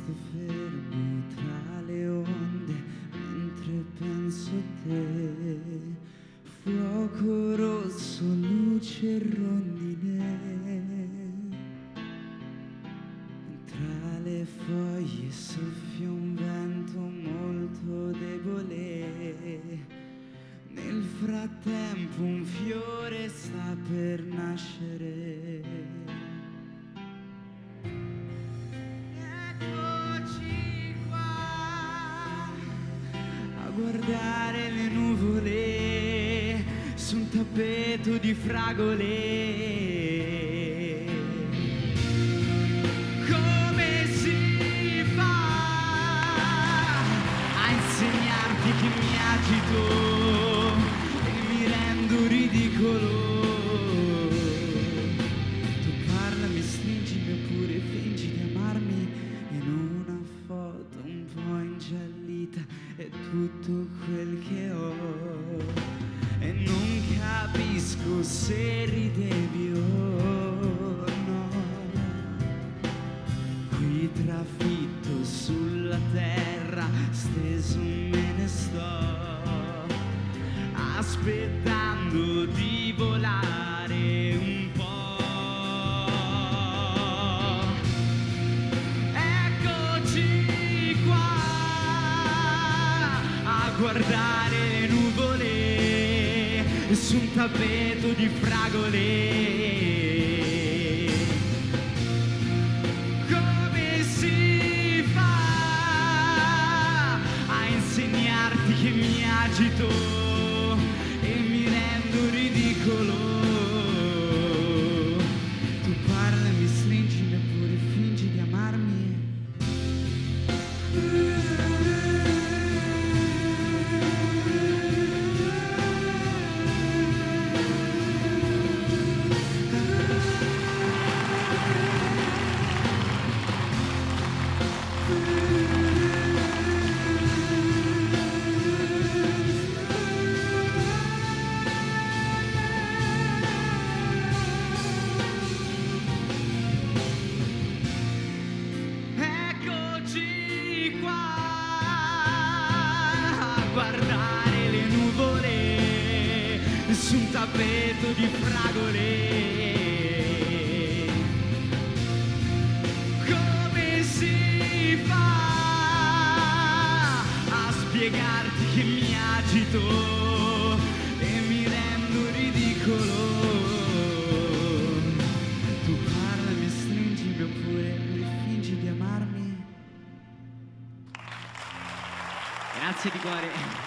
Resto fermo tra le onde mentre penso a te. Fuoco rosso, luce e rondine. Tra le foglie soffia un vento molto debole. Nel frattempo un fiore sta per nascere. Eccoci qua a guardare le nuvole su un tappeto di fragole. Come si fa a insegnarti che mi agito e mi rendo ridicolo? Tu parla, mi stringi, oppure fingi di amarmi. In una foto un po' ingiallita è tutto quel che ho. E non capisco se ridevi o no. Qui trafitto sulla terra, steso me ne sto, aspettando di volare un po'. Eccoci qua a guardare le nuvole su un tappeto di fragole. Come si fa a insegnarti che mi agito e mi rendo ridicolo? Tu parla, mi stringi, neppure fingi di amarmi. Eccoci qua a guardare le nuvole su un tappeto di fragole. Come si fa a spiegarti che mi agito e mi rendo ridicolo? Tu parla, mi stringi, oppure fingi di amarmi. Grazie di cuore.